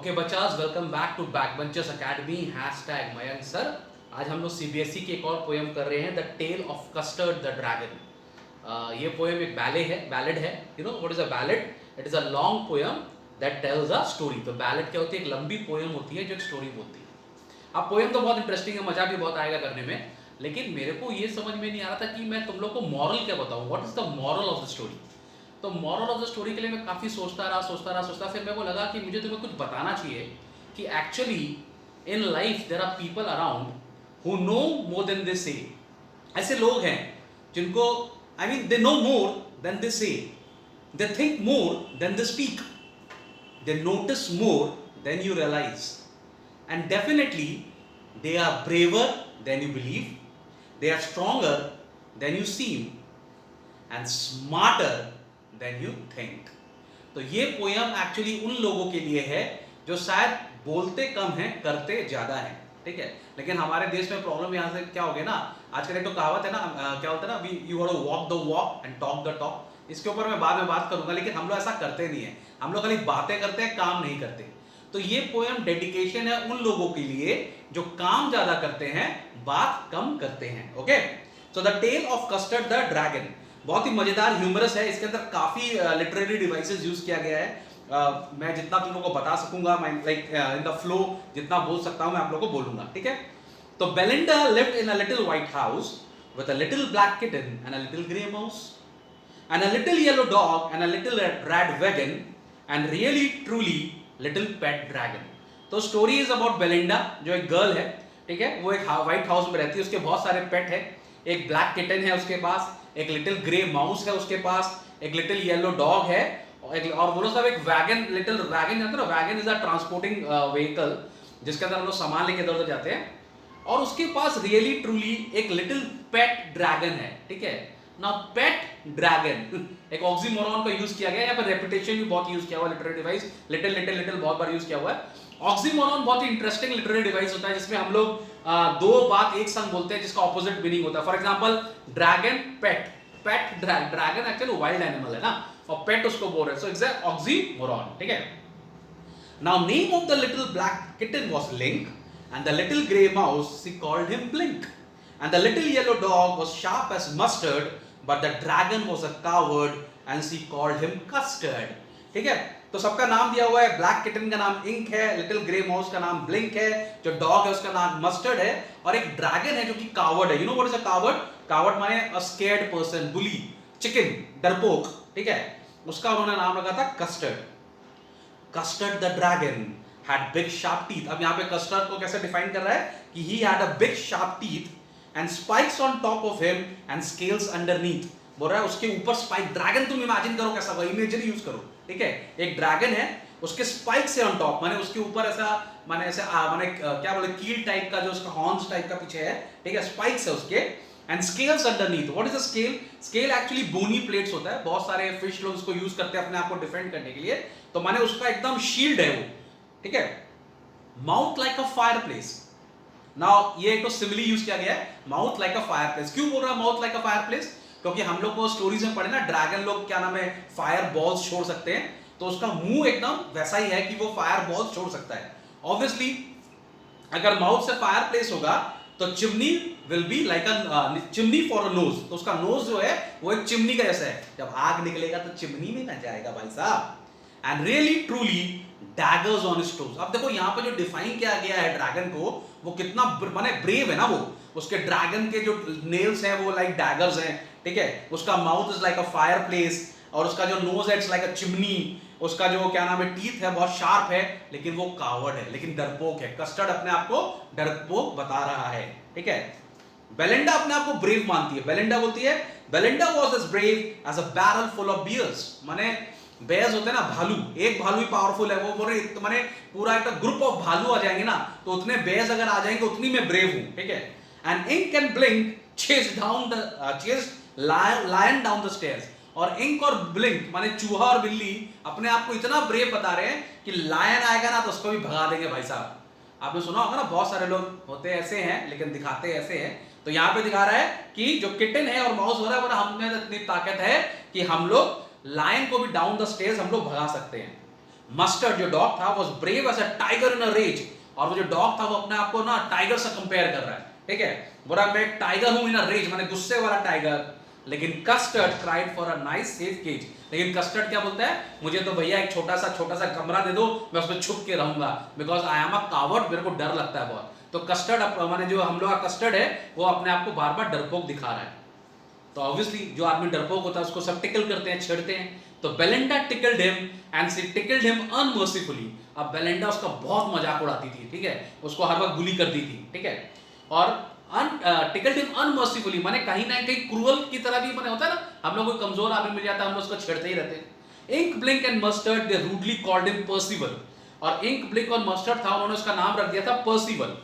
Okay बच्चास, welcome back to backbenchers academy hashtag Mayank sir. आज हम लोग सीबीएसई की एक और पोएम कर रहे हैं, the tale of Custard the dragon. ये पोएम एक बैलेड है। You know what is a ballad? It is a long poem that tells a story. तो बैलेड क्या होती है? एक लंबी पोएम होती है जो एक स्टोरी बोलती है। अब पोएम तो बहुत इंटरेस्टिंग है, मजा भी बहुत आएगा करने में, लेकिन मेरे को ये समझ में नहीं आ रहा था कि मैं तुम लोग को मॉरल क्या बताऊं। What is the moral of the story? तो मॉरल ऑफ द स्टोरी के लिए मैं काफ़ी सोचता रहा। फिर मेरे को लगा कि मुझे तुम्हें कुछ बताना चाहिए कि actually in life there are people around who know more than they say. ऐसे लोग हैं जिनको they know more than they say, they think more than they speak, they notice more than you realise, and definitely they are braver than you believe, they are stronger than you seem, and smarter than you think. तो ये poem actually उन लोगों के लिए है जो शायद बोलते कम हैं करते ज्यादा हैं, ठीक है। लेकिन हमारे देश में प्रॉब्लम यहाँ से क्या हो गया ना, आजकल एक तो कहावत है ना, क्या होता है ना, you have to walk the walk and talk the talk. इसके ऊपर मैं बाद में बात करूंगा, लेकिन हम लोग ऐसा करते नहीं है। हम लोग खाली बातें करते हैं, काम नहीं करते। तो ये पोयम डेडिकेशन है उन लोगों के लिए जो काम ज्यादा करते हैं, बात कम करते हैं। Okay, so the tale of Custard the dragon बहुत ही मजेदार ह्यूमरस है। इसके अंदर काफी लिटरेरी डिवाइसेस यूज किया गया है। मैं जितना तुम लोगों को बता सकूंगा, लाइक इन द फ्लो जितना बोल सकता हूं मैं आप लोगों को बोलूंगा, ठीक है। तो Belinda lived in a little white house with a little black kitten and a little grey mouse and a little yellow dog and a little red wagon and really truly little pet dragon. तो story is about Belinda, जो एक girl है, ठीक है। वो एक white house में रहती है, उसके बहुत सारे पेट है। एक ब्लैक किटन है उसके पास, एक लिटिल ग्रे माउस है उसके पास, एक लिटिल येलो डॉग है, और वो लोग सब एक वैगन, लिटिल वैगन जानते हो ना, wagon is a transporting vehicle जिसके अंदर हम लोग सामान लेके इधर उधर जाते हैं। और उसके पास रियली ट्रूली एक लिटिल पेट ड्रैगन है, ठीक है ना। पेट ड्रैगन एक ऑक्सीमोरॉन का यूज किया गया है, यहाँ पर रेपुटेशन भी बहुत यूज किया हुआ है। Literary device little little little बहुत बार यूज किया हुआ है। ऑक्सीमोरॉन बहुत ही इंटरेस्टिंग लिटरेरी डिवाइस होता है जिसमें हम लोग दो बात एक संग बोलते हैं जिसका ऑपोजिट मीनिंग होता है। For example dragon pet, pet dragon actually wild animal है ना, और पेट उसको बोल रहे हैं। सो इट्स एन ऑक्सीमोरॉन, ठीक है। Now name of the little black kitten was Ink and the little grey mouse she called him Blink and the little yellow dog was sharp as Mustard but the dragon was a coward and she called him Custard, ठीक है। तो सबका नाम दिया हुआ है। Black kitten का नाम इंक है, लिटिल ग्रे माउस का नाम ब्लिंक है, जो डॉग है उसका नाम मस्टर्ड है, और एक ड्रैगन है जो कि कावर्ड है। You know what is a coward? Coward माने अ स्केर्ड पर्सन, बुली, चिकन, डरपोक, ठीक है। उसका उन्होंने नाम रखा था custard. Custard the dragon had big sharp teeth. अब यहाँ पे कस्टर्ड को कैसे डिफाइन कर रहा है कि he had a big sharp teeth and spikes on top of him and scales underneath. बोल रहा है उसके ऊपर स्पाइक। ड्रैगन तुम इमेजिन करो कैसा, इमेजरी यूज करो, ठीक है। एक ड्रैगन है, उसके स्पाइक से ऑन टॉप, माने उसके ऊपर ऐसा, माने क्या बोले, कील टाइप का जो उसका हॉर्न्स टाइप का पीछे है, ठीक है, स्पाइक्स है उसके, and scales underneath. What is a scale? Scale actually bony plates होता है। बहुत सारे फिश लोग उसको यूज करते हैं अपने आप को डिफेंड करने के लिए। तो माने उसका एकदम शील्ड है वो, ठीक है। माउथ लाइक अ फायरप्लेस। नाउ ये एक तो सिमिली यूज किया गया है, माउथ लाइक अ फायरप्लेस। क्यों बोल रहा है माउथ लाइक अ फायरप्लेस? क्योंकि हम लोग को स्टोरीज में पढ़े ना, ड्रैगन लोग क्या नाम है, फायर बॉल्स छोड़ सकते हैं। तो उसका मुंह एकदम वैसा ही है कि वो फायर बॉल्स छोड़ सकता है। ऑब्वियसली अगर माउथ से फायर प्लेस होगा तो chimney will be like a chimney for a knows. तो उसका नोज जो है वो एक चिमनी का जैसा है। जब आग निकलेगा तो चिमनी में ना जाएगा भाई साहब। And really truly daggers on his toes. अब देखो यहाँ पे जो डिफाइन किया गया है ड्रैगन को, वो कितना माने ब्रेव है ना वो। उसके ड्रैगन के जो नेल्स हैं वो लाइक डैगर्स हैं, ठीक है। उसका mouth is like a fire place, और उसका जो नोज है इट्स लाइक अ चिमनी। उसका जो क्या नाम है, टीथ है, बहुत शार्प है, लेकिन वो कावर्ड है, लेकिन डरपोक है। कस्टर्ड अपने आप को डरपोक बता रहा है, ठीक है। बेलिंडा अपने आप को ब्रेव मानती है। बेलिंडा बोलती है, Belinda was as brave as a barrel full of bears. माने बेयर्स होते हैं ना, भालू। एक भालू ही पावरफुल है। वो बोल रहे माने पूरा एक ग्रुप ऑफ भालू आ जाएंगे ना, तो उतने बेयर्स अगर आ जाएंगे उतनी मैं ब्रेव हूं, ठीक है। And Ink and Blink chased lion down the stairs. और इंक और ब्लिंक माने चूहा और बिल्ली अपने आप को इतना ब्रेव बता रहे हैं कि लायन आएगा ना तो उसको भी भगा देंगे भाई साहब। आपने सुना होगा ना, बहुत सारे लोग होते ऐसे हैं लेकिन दिखाते ऐसे हैं। तो यहाँ पे दिखा रहा है कि जो किटन है और माउस हो रहा है, वो हम में इतनी ताकत है कि हम लोग लायन को भी डाउन द स्टेयर्स हम लोग भगा सकते हैं। मस्टर्ड जो डॉग था was brave as a tiger in a rage, और वो जो डॉग था वो अपने आप को ना टाइगर से कंपेयर कर रहा है, ठीक है, बोला मैं एक टाइगर हूं इन अ रेज, माने गुस्से वाला टाइगर। लेकिन Custard cried for a nice safe cage, लेकिन कस्टर्ड क्या बोलता है, मुझे तो भैया एक छोटा सा कमरा दे दो, मैं उसमें छुप के रहूंगा, because I am a coward, मेरे को डर लगता है बहुत। तो कस्टर्ड माने जो हम लोग का कस्टर्ड है वो अपने आप को बार बार डरपोक दिखा रहा है। तो ऑब्वियसली जो आदमी डरपोक होता है उसको सब टिकल करते हैं, छेड़ते हैं। तो Belinda tickled him and she tickled him unmercifully. अब बेलिंडा उसका बहुत मजाक उड़ाती थी, ठीक है, उसको हर वक्त बुली करती थी, ठीक है, और टिकल्ड हिम अनमर्सीफुली माने कहीं ना कहीं क्रूअल की तरह भी माने होता है ना, हम लोग को कमजोर आदमी मिल जाता है हम उसको छेड़ते ही रहते हैं। Ink Blink and Mustard they rudely called him Percival, और इंक ब्लिंक और मस्टर्ड था उन्होंने उसका नाम रख दिया था पर्सिवल।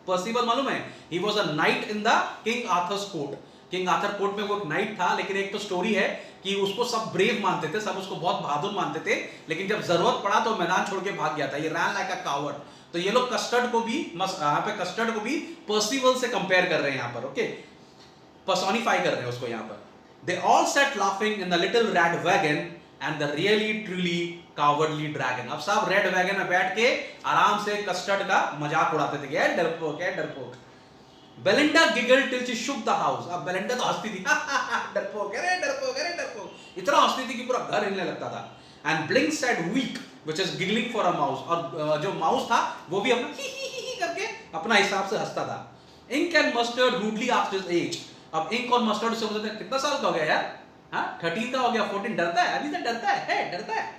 पर्सिवल मालूम है, he was a knight in the King Arthur's court. King Arthur court में वो एक नाइट था, लेकिन एक तो स्टोरी है कि उसको सब ब्रेव मानते थे, सब उसको बहुत बहादुर मानते थे, लेकिन जब जरूरत पड़ा तो मैदान छोड़ के भाग गया था, ये रैन लाइक अ कावर्ड। तो ये लोग कस्टर्ड को भी यहाँ पे कस्टर्ड को भी पर्सिवल से कंपेयर कर रहे हैं यहाँ पर, ओके, पर्सोनिफाई कर रहे हैं उसको यहाँ पर। They all set laughing in the little red wagon and the really truly cowardly dragon. अब सब रेड वैगन में बैठ के आराम से कस्टर्ड का मजाक उड़ाते थे, क्या डरपोक है डरपोक। Belinda giggled till she shook the house. अब बेलिंडा तो हंसती थी, डरपोक अरे डरपोक अरे डरपोक, इतना हंसती थी कि पूरा घर हिलने लगता था। And Blink said weak which is giggling for a mouse, और जो माउस था वो भी अपना ही करके अपना हिसाब से हंसता था। Ink and Mustard rudely asked his age. अब इंक और मस्टर्ड से पूछते थे कितना साल का हो गया यार, हां 13 का हो गया, 14, डरता है अभी तक, डरता है डरता है।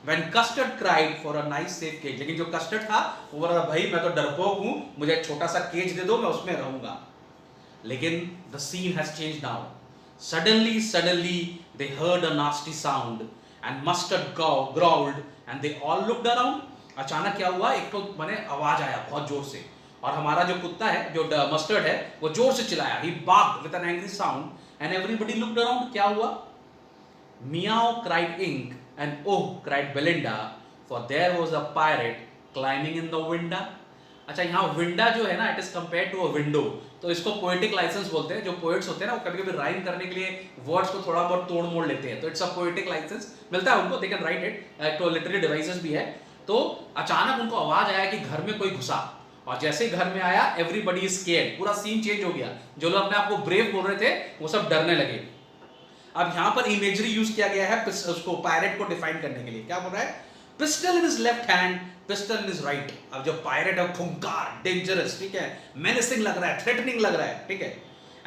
When custard cried for a nice safe cage, लेकिन जो कस्टर्ड था वो बोला भाई मैं तो डरपोक हूं, मुझे एक छोटा सा केज दे दो, मैं उसमें रहूंगा। लेकिन the scene has changed now. Suddenly they heard a nasty sound and mustard growled and they all looked around. अचानक क्या हुआ, एक तो माने आवाज आया बहुत जोर से, और हमारा जो कुत्ता है जो मस्टर्ड है वो जोर से चिल्लाया, he barked with an angry sound and everybody looked around. क्या हुआ, meow cried Ink and oh cried Belinda, for there was a pirate climbing in the window. अच्छा यहाँ विंडा जो है ना, it is compared to a window, तो इसको poetic licence बोलते हैं। जो पोएट्स होते हैं ना वो कभी कभी राइम करने के लिए वर्ड्स को थोड़ा बहुत तोड़ मोड़ लेते हैं, तो इट्स अ पोएटिक लाइसेंस मिलता है उनको, दे कैन राइट इट, तो लिटरेरी डिवाइसेस भी है। तो अचानक उनको आवाज आया कि घर में कोई घुसा, और जैसे ही घर में आया एवरीबडी इज स्केयर्ड, पूरा सीन चेंज हो गया। जो लोग अपने आप को ब्रेव बोल रहे थे वो सब डरने लगे। अब यहां पर इमेजरी यूज किया गया है उसको पायरेट को डिफाइन करने के लिए। क्या बोल रहा है, pistol in his left hand pistol in his right. अब जो पायरेट है खूंखार, डेंजरस, ठीक है, मेनेसिंग लग रहा है, थ्रेटनिंग लग रहा है, ठीक है,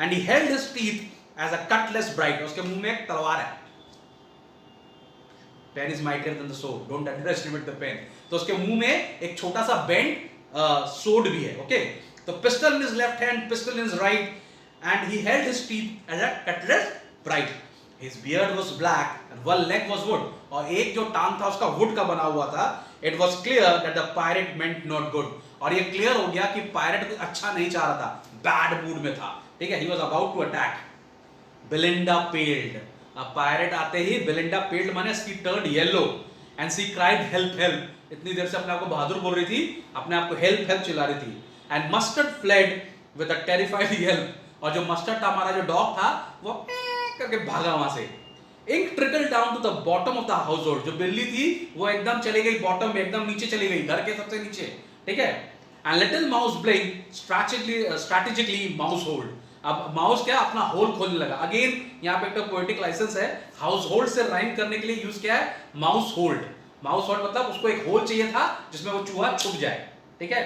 and he held his teeth as a cutlass bright. उसके मुंह में एक तलवार है, pen is mightier than the sword, don't underestimate the pen. तो उसके मुंह में एक छोटा सा बेंड सोर्ड भी है, ओके। तो pistol in his left hand pistol in his right and he held his teeth as a cutlass bright. His beard was black and one leg was wood, और एक जो टांग था उसका वुड का बना हुआ था। It was clear that the pirate meant not good, और ये क्लियर हो गया कि पायरेट कुछ अच्छा नहीं चाह रहा था, बैड मूड में था, ठीक है। He was about to attack. Belinda paled. अब पायरेट आते ही बेलिंडा paled माने she turned yellow and she cried help help. इतनी देर से अपने आप को बहादुर बोल रही थी, अपने आप को help help चिल्ला रही थी। And mustard fled with a terrified yelp, और जो मस्टर्ड था हमारा जो डॉग था वो करके भागा वहां से। Ink trickle down to the bottom of the household. जो बिल्ली थी वो एकदम चली गई बॉटम में, एकदम नीचे चली गई, घर के सबसे नीचे, ठीक है। And little mouse blink strategically mouse hold. अब माउस क्या अपना होल खोलने लगा। अगेन यहाँ पे एक तो पोएटिक लाइसेंस है, हाउस होल्ड से राइम करने के लिए यूज किया है माउस होल्ड। माउस होल्ड मतलब उसको एक होल चाहिए था जिसमें वो चूहा छुप जाए, ठीक है।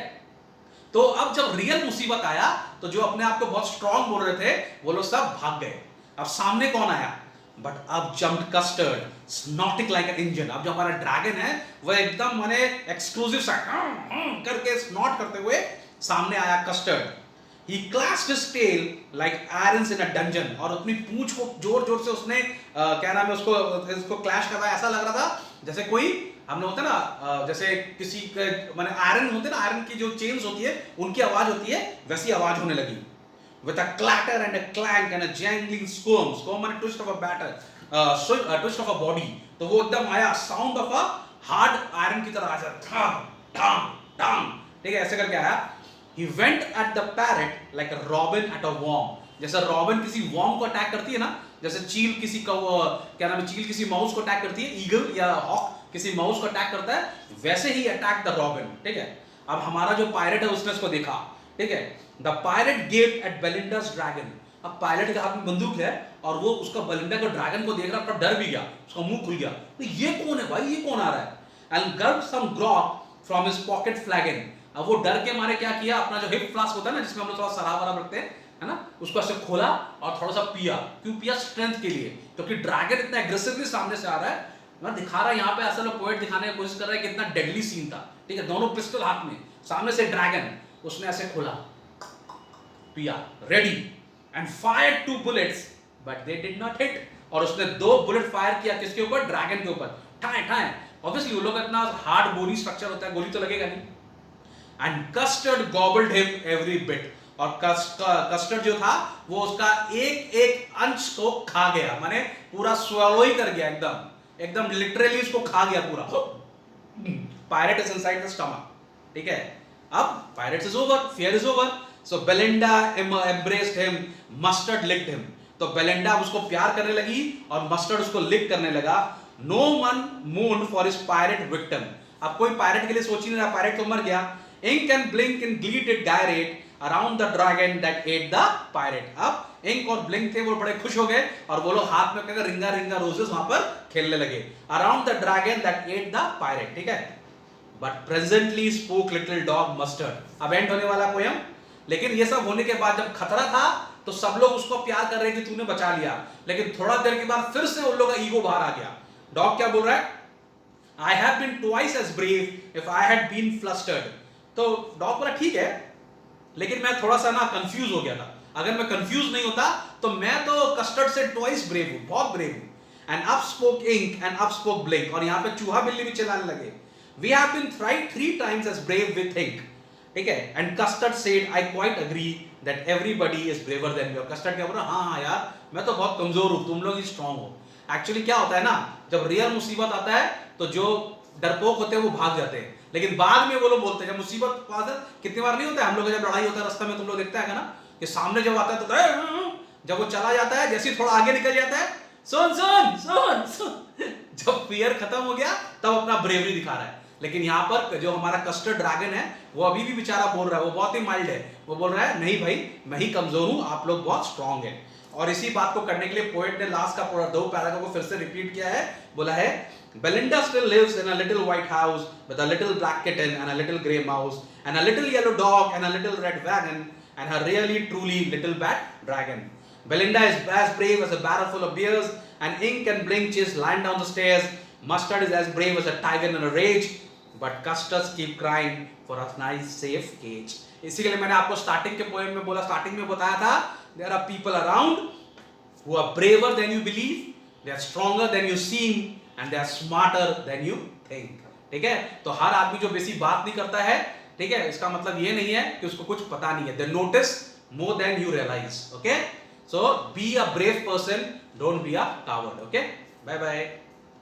तो अब जब रियल मुसीबत आया तो जो अपने आप को बहुत स्ट्रांग बोल रहे थे वो लोग सब भाग गए। अब सामने कौन आया, बट अब jumped custard snorting like an engine. अब जो हमारा ड्रैगन है वो एकदम माने एक्सक्लूसिव सा करके स्नॉट करते हुए सामने आया custard. He clashed his tail like irons in a dungeon, और अपनी पूंछ को जोर जोर से उसने क्या नाम है उसको क्लैश कर रहा है। ऐसा लग रहा था जैसे कोई हम लोग होते हैं ना, जैसे किसी माने आयरन होते हैं ना, आयरन की जो चेन्स होती है उनकी आवाज होती है, वैसी आवाज होने लगी। With a clatter and a clank and a jangling squirm माने twist of a batter, twist of a body, तो वो एकदम आया sound of a hard iron की तरह आया, ठम ठम ठम, ठीक है, ऐसे करके आया। He went at the parrot like a robin at a worm. जैसे रॉबिन किसी वॉर्म को अटैक करती है ना, जैसे चील किसी का क्या नाम है, चील किसी माउस को अटैक करती है, ईगल या हॉक किसी माउस को अटैक करता है, वैसे ही अटैक द रॉबिन, ठीक है। अब हमारा जो पायरेट है उसने इसको देखा, ठीक है। The pirate gaped at Belinda's dragon. अब पायलट के हाथ में बंदूक है और वो उसका बेलिंडा को ड्रैगन को देख रहा, अपना डर भी गया, उसका मुंह खुल गया, तो ये कौन है भाई, ये कौन आ रहा है। And gulped some grog from his pocket flagon। अब वो डर के मारे क्या किया, अपना जो हिप फ्लास्क होता है ना जिसमें हम लोग थोड़ा शराब वराब रखते हैं, है ना, उसको ऐसे खोला और थोड़ा सा पिया। क्यों पिया? स्ट्रेंथ के लिए, क्योंकि ड्रैगन इतना एग्रेसिवली सामने से आ रहा है। मैं दिखा रहा है यहाँ पे, असल में पोएट दिखाने की कोशिश कर रहा है कि कितना डेडली सीन था, ठीक है। दोनों पिस्टल हाथ में, सामने से ड्रैगन, उसने ऐसे खोला, पिया, ready, and fired 2 bullets but they did not hit. और उसने 2 बुलेट फायर किया, किसके ऊपर? ड्रैगन के ऊपर, ठाए ठाए। ऑब्वियसली वो लोग इतना हार्ड बोनी स्ट्रक्चर होता है, गोली तो लगेगा नहीं। And custard गॉबल्ड him every bit. और कस्टर्ड जो था वो उसका एक एक अंश को खा गया, माने पूरा स्वेलो ही कर गया, एकदम लिटरली उसको खा गया पूरा। Pirate is inside the stomach, ठीक है। अब pirate is over, fear is over. So Belinda embraced him, mustard licked him. तो बेलिंडा उसको प्यार करने लगी और मस्टर्ड उसको लिक करने लगा। नो वन मून फॉर हिज पायरेट विक्टिम। अब कोई पायरेट के लिए सोच ही नहीं रहा, पायरेट तो मर गया। Ink and Blink in glee did gyrate around the dragon that ate the pirate. अब इंक और ब्लिंक थे, वो बड़े खुश हो गए और वो लोग हाथ में कहकर रिंगा रिंगा रोजेस वहां पर खेलने लगे, around the dragon that ate the pirate, ठीक है। But presently spoke little dog mustard. अब एंड होने वाला पोयम, लेकिन ये सब होने के बाद जब खतरा था तो सब लोग उसको प्यार कर रहे हैं कि तूने बचा लिया, लेकिन थोड़ा देर के बाद फिर से उन लोगों का ईगो बाहर आ गया। डॉग क्या बोल रहा है? I have been twice as brave if I had been flustered। तो डॉग बोला ठीक है, लेकिन मैं थोड़ा सा ना कंफ्यूज हो गया था, अगर मैं कंफ्यूज नहीं होता तो मैं तो कस्टर्ड से ट्वाइस ब्रेव हूं, बहुत ब्रेव हूं। And up spoke Ink and up spoke Blink. और यहां पे चूहा बिल्ली भी चिल्लाने लगे, we have been thrice 3 times as brave with Ink, ठीक है। And Custard said I quite agree that everybody is braver than you. Custard क्या बोल रहा, हाँ यार मैं तो बहुत कमजोर हूं, तुम लोग ही स्ट्रांग हो। एक्चुअली क्या होता है ना, जब रियल मुसीबत आता है तो जो डरपोक होते हैं वो भाग जाते हैं, लेकिन बाद में वो लोग बोलते हैं जब मुसीबत पास है, कितनी बार नहीं होता है हम लोग जब लड़ाई होता है रास्ते में, तुम लोग देखते हैं ना कि सामने जब आता है तो जब वो चला जाता है, जैसे थोड़ा आगे निकल जाता है, सुन सुन सुन सुन, जब फियर खत्म हो गया तब अपना ब्रेवरी दिखा रहा है। लेकिन यहाँ पर जो हमारा कस्टर्ड ड्रैगन है वो अभी भी बेचारा बोल रहा है, वो बहुत ही माइल्ड है, वो बोल रहा है नहीं भाई मैं ही कमजोर हूं, आप लोग बहुत स्ट्रांग है। और इसी बात को करने के लिए पोएट ने लास्ट का पूरा 2 पैराग्राफ को फिर से रिपीट किया है, बोला है Belinda still lives in a little white house with a little black kitten and a little grey mouse and a little yellow dog and a little red wagon and her really truly little bat dragon. Belinda is as brave as a barrel full of beers and Ink and Blink chase lying down the stairs. Mustard is as brave as a tiger in a rage, but Custards keep crying for a nice safe cage. इसीलिए मैंने आपको starting के poem में बोला, starting में बताया था, there are people around who are braver than you believe, they are stronger than you seem and they are smarter than you think, ठीक है। तो हर आदमी जो बेसिक बात नहीं करता है, ठीक है, इसका मतलब ये नहीं है कि उसको कुछ पता नहीं है। They notice more than you realize, okay? So be a brave person, don't be a coward, okay? Bye bye.